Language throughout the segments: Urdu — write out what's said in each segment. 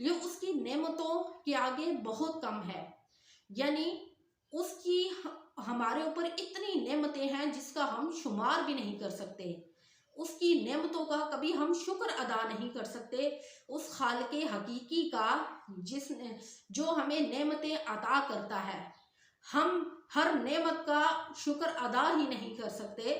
یہ اس کی نعمتوں کے آگے بہت کم ہے، یعنی اس کی ہمارے اوپر اتنی نعمتیں ہیں جس کا ہم شمار بھی نہیں کر سکتے، اس کی نعمتوں کا کبھی ہم شکر ادا نہیں کر سکتے، اس خالق حقیقی کا جس نے جو ہمیں نعمتیں عطا کرتا ہے، ہم ہر نعمت کا شکر ادا ہی نہیں کر سکتے،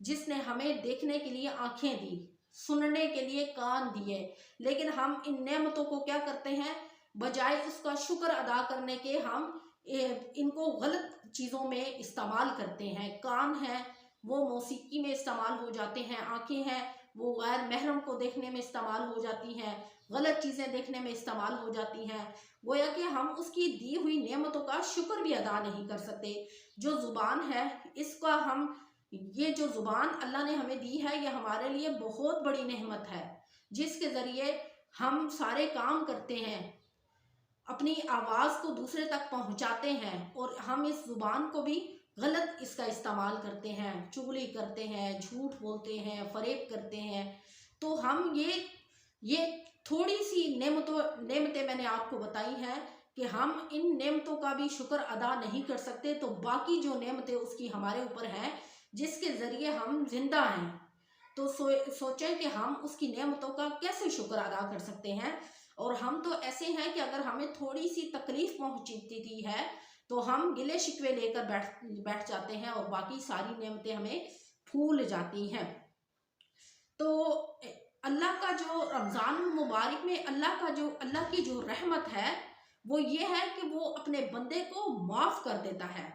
جس نے ہمیں دیکھنے کے لیے آنکھیں دی، سننے کے لیے کان دیے، لیکن ہم ان نعمتوں کو کیا کرتے ہیں، بجائے اس کا شکر ادا کرنے کے ہم ان کو غلط چیزوں میں استعمال کرتے ہیں۔ کان ہیں وہ موسیقی میں استعمال ہو جاتے ہیں، آنکھیں ہیں وہ غیر محرم کو دیکھنے میں استعمال ہو جاتی ہیں، غلط چیزیں دیکھنے میں استعمال ہو جاتی ہیں، گویا کہ ہم اس کی دی ہوئی نعمتوں کا شکر بھی ادا نہیں کر سکتے۔ جو زبان ہے اس کا یہ جو زبان اللہ نے ہمیں دی ہے یہ ہمارے لیے بہت بڑی نعمت ہے، جس کے ذریعے ہم سارے کام کرتے ہیں، اپنی آواز کو دوسرے تک پہنچاتے ہیں، اور ہم اس زبان کو بھی غلط اس کا استعمال کرتے ہیں، چغلی کرتے ہیں، جھوٹ بولتے ہیں، فریب کرتے ہیں۔ تو ہم یہ تھوڑی سی نعمتیں میں نے آپ کو بتائی ہیں کہ ہم ان نعمتوں کا بھی شکر ادا نہیں کر سکتے، تو باقی جو نعمتیں اس کی ہمارے اوپر ہیں جس کے ذریعے ہم زندہ ہیں، تو سوچیں کہ ہم اس کی نعمتوں کا کیسے شکر ادا کر سکتے ہیں۔ اور ہم تو ایسے ہیں کہ اگر ہمیں تھوڑی سی تکلیف پہنچتی ہے تو ہم گلے شکوے لے کر بیٹھ جاتے ہیں، اور باقی ساری نعمتیں ہمیں پھول جاتی ہیں۔ تو اللہ کا جو رمضان المبارک میں اللہ کی جو رحمت ہے وہ یہ ہے کہ وہ اپنے بندے کو معاف کر دیتا ہے۔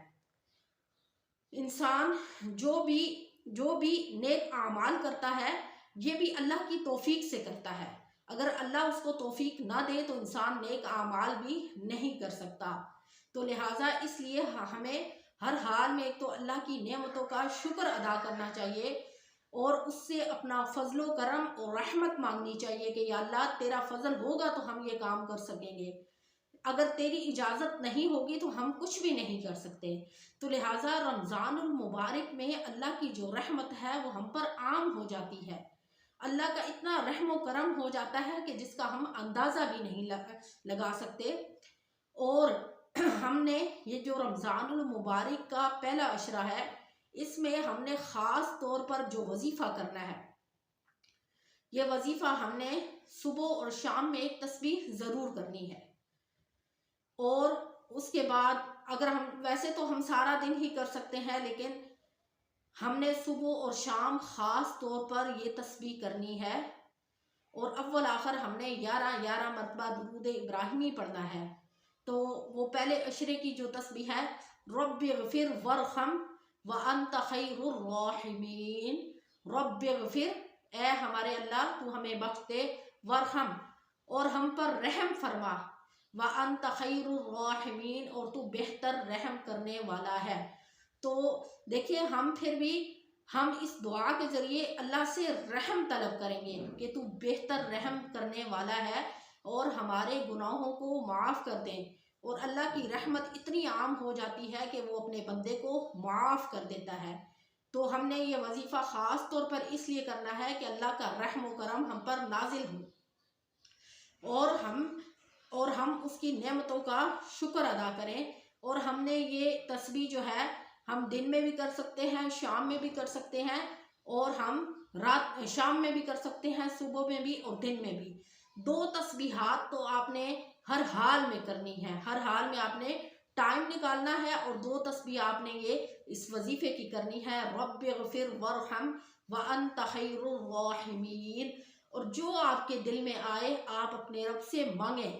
انسان جو بھی نیک اعمال کرتا ہے یہ بھی اللہ کی توفیق سے کرتا ہے، اگر اللہ اس کو توفیق نہ دے تو انسان نیک اعمال بھی نہیں کر سکتا۔ تو لہٰذا اس لیے ہمیں ہر حال میں ایک تو اللہ کی نعمتوں کا شکر ادا کرنا چاہیے، اور اس سے اپنا فضل و کرم اور رحمت مانگنی چاہیے کہ یا اللہ تیرا فضل ہوگا تو ہم یہ کام کر سکیں گے، اگر تیری اجازت نہیں ہوگی تو ہم کچھ بھی نہیں کر سکتے۔ تو لہٰذا رمضان المبارک میں اللہ کی جو رحمت ہے وہ ہم پر عام ہو جاتی ہے، اللہ کا اتنا رحم و کرم ہو جاتا ہے کہ جس کا ہم اندازہ بھی نہیں لگا سکتے۔ اور ہم نے یہ جو رمضان المبارک کا پہلا عشرہ ہے اس میں ہم نے خاص طور پر جو وظیفہ کرنا ہے، یہ وظیفہ ہم نے صبح اور شام میں ایک تسبیح ضرور کرنی ہے، اور اس کے بعد اگر ویسے تو ہم سارا دن ہی کر سکتے ہیں، لیکن ہم نے صبح اور شام خاص طور پر یہ تسبیح کرنی ہے، اور اول آخر ہم نے 11 مرتبہ درود ابراہیمی پڑھنا ہے۔ تو وہ پہلے عشرے کی جو تسبیح ہے، رب اغفر وارحم وانت خیر الراحمین، رب اغفر اے ہمارے اللہ تو ہمیں بخش دے، وارحم اور ہم پر رحم فرما، وانت خیر الراحمین اور تو بہتر رحم کرنے والا ہے۔ تو دیکھیں ہم اس دعا کے ذریعے اللہ سے رحم طلب کریں گے کہ تو بہتر رحم کرنے والا ہے اور ہمارے گناہوں کو معاف کر دیں، اور اللہ کی رحمت اتنی عام ہو جاتی ہے کہ وہ اپنے بندے کو معاف کر دیتا ہے۔ تو ہم نے یہ وظیفہ خاص طور پر اس لیے کرنا ہے کہ اللہ کا رحم و کرم ہم پر نازل ہو، اور ہم اس کی نعمتوں کا شکر ادا کریں۔ اور ہم نے یہ تسبیح جو ہے ہم دن میں بھی کر سکتے ہیں، شام میں بھی کر سکتے ہیں، اور ہم شام میں بھی کر سکتے ہیں، صبح میں بھی اور دن میں بھی۔ 2 تسبیحات تو آپ نے ہر حال میں کرنی ہے، ہر حال میں آپ نے ٹائم نکالنا ہے، اور 2 تسبیح آپ نے یہ اس وظیفے کی کرنی ہے، رب اغفر وارحم وانت خیر الراحمین۔ اور جو آپ کے دل میں آئے آپ اپنے رب سے مانگیں،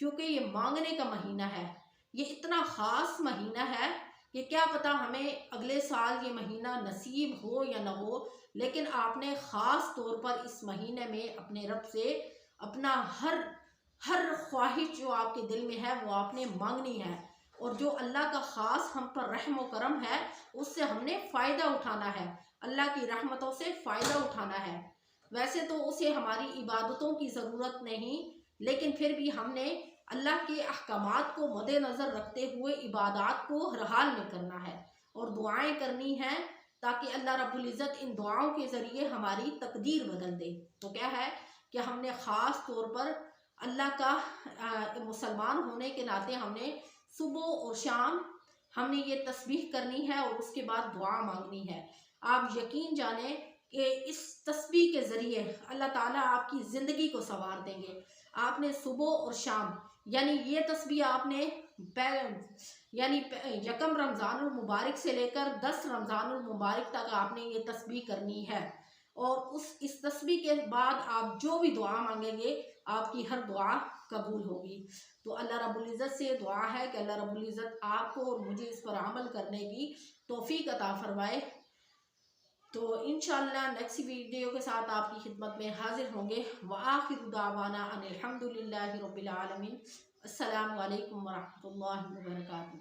کیونکہ یہ مانگنے کا مہینہ ہے، یہ اتنا خاص مہینہ ہے کہ کیا پتہ ہمیں اگلے سال یہ مہینہ نصیب ہو یا نہ ہو، لیکن آپ نے خاص طور پر اس مہینے میں اپنے رب سے اپنا ہر خواہش جو آپ کے دل میں ہے وہ آپ نے مانگنی ہے، اور جو اللہ کا خاص ہم پر رحم و کرم ہے اس سے ہم نے فائدہ اٹھانا ہے، اللہ کی رحمتوں سے فائدہ اٹھانا ہے۔ ویسے تو اسے ہماری عبادتوں کی ضرورت نہیں، لیکن پھر بھی ہم نے اللہ کے احکامات کو مد نظر رکھتے ہوئے عبادات کو ہر حال میں کرنا ہے، اور دعائیں کرنی ہیں تاکہ اللہ رب العزت ان دعاؤں کے ذریعے ہماری تقدیر بدل دے۔ تو کیا ہے کہ ہم نے خاص طور پر اللہ کا مسلمان ہونے کے ناطے ہم نے صبح اور شام ہم نے یہ تسبیح کرنی ہے اور اس کے بعد دعا مانگنی ہے۔ آپ یقین جانیں کہ اس تسبیح کے ذریعے اللہ تعالیٰ آپ کی زندگی کو سنوار دیں گے۔ آپ نے صبح اور شام یعنی یہ تسبیح آپ نے یعنی یکم رمضان المبارک سے لے کر 10 رمضان المبارک تک آپ نے یہ تسبیح کرنی ہے، اور اس تسبیح کے بعد آپ جو بھی دعا مانگیں گے آپ کی ہر دعا قبول ہوگی۔ تو اللہ رب العزت سے دعا ہے کہ اللہ رب العزت آپ کو اور مجھے اس پر عمل کرنے کی توفیق عطا فرمائے۔ تو انشاءاللہ نیکسٹ ویڈیو کے ساتھ آپ کی خدمت میں حاضر ہوں گے۔ وآخر دعوانا ان الحمدللہ رب العالمین۔ السلام علیکم ورحمۃ اللہ وبرکاتہ۔